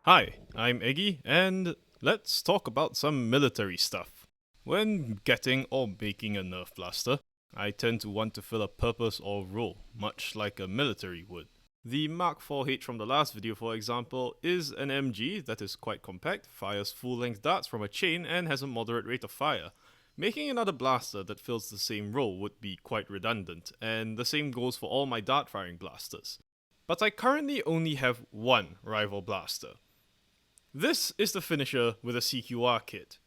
Hi, I'm Iggy, and let's talk about some military stuff. When getting or making a Nerf blaster, I tend to want to fill a purpose or role, much like a military would. The Mark IV-H from the last video, for example, is an MG that is quite compact, fires full-length darts from a chain, and has a moderate rate of fire. Making another blaster that fills the same role would be quite redundant, and the same goes for all my dart-firing blasters. But I currently only have one rival blaster. This is the finisher with a CQR kit.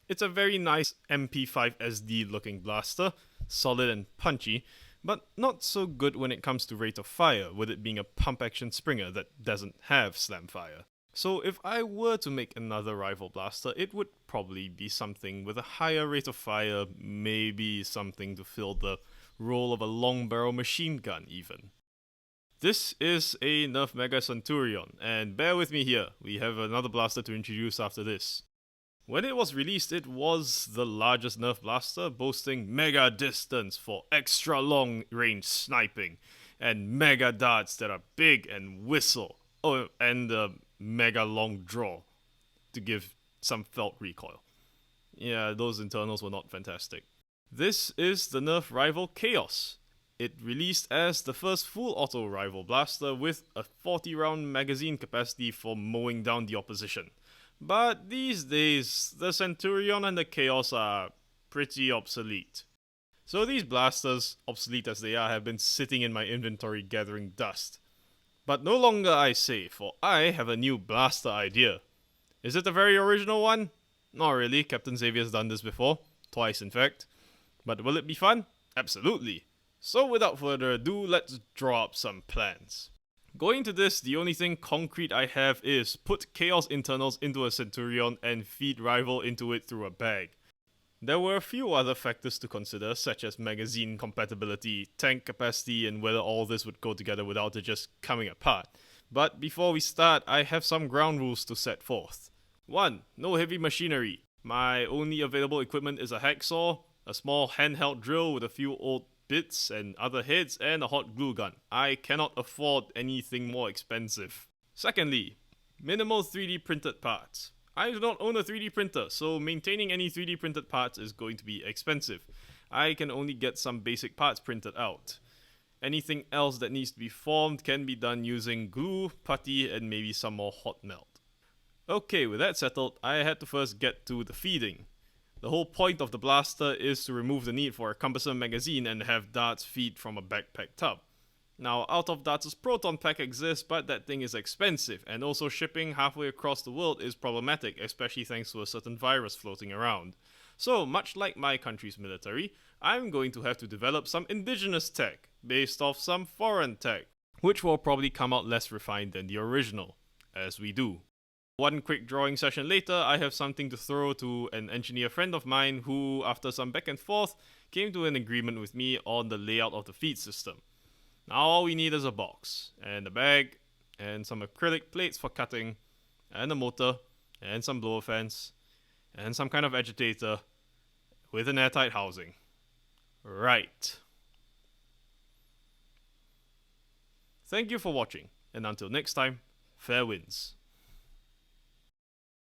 It's a very nice MP5SD looking blaster, solid and punchy, but not so good when it comes to rate of fire, with it being a pump action Springer that doesn't have slam fire. So if I were to make another rival blaster, it would probably be something with a higher rate of fire, maybe something to fill the role of a long barrel machine gun even. This is a Nerf Mega Centurion, and bear with me here, we have another blaster to introduce after this. When it was released, it was the largest Nerf blaster, boasting mega distance for extra long range sniping, and mega darts that are big and whistle, and a mega long draw to give some felt recoil. Yeah, those internals were not fantastic. This is the Nerf rival Chaos. It released as the first full auto rival blaster with a 40 round magazine capacity for mowing down the opposition. But these days, the Centurion and the Chaos are pretty obsolete. So these blasters, obsolete as they are, have been sitting in my inventory gathering dust. But no longer, I say, for I have a new blaster idea. Is it a very original one? Not really, Captain Xavier's done this before. Twice, in fact. But will it be fun? Absolutely. So without further ado, let's draw up some plans. Going to this, the only thing concrete I have is put Chaos internals into a Centurion and feed Rival into it through a bag. There were a few other factors to consider, such as magazine compatibility, tank capacity, and whether all this would go together without it just coming apart. But before we start, I have some ground rules to set forth. 1. No heavy machinery. My only available equipment is a hacksaw, a small handheld drill with a few old bits and other heads, and a hot glue gun. I cannot afford anything more expensive. Secondly, minimal 3D printed parts. I do not own a 3D printer, so maintaining any 3D printed parts is going to be expensive. I can only get some basic parts printed out. Anything else that needs to be formed can be done using glue, putty, and maybe some more hot melt. Okay, with that settled, I had to first get to the feeding. The whole point of the blaster is to remove the need for a cumbersome magazine and have darts feed from a backpack tub. Now, out of darts' proton pack exists, but that thing is expensive, and also shipping halfway across the world is problematic, especially thanks to a certain virus floating around. So, much like my country's military, I'm going to have to develop some indigenous tech, based off some foreign tech, which will probably come out less refined than the original, as we do. One quick drawing session later, I have something to throw to an engineer friend of mine who, after some back and forth, came to an agreement with me on the layout of the feed system. Now all we need is a box, and a bag, and some acrylic plates for cutting, and a motor, and some blower fans, and some kind of agitator, with an airtight housing. Right. Thank you for watching, and until next time, fair winds.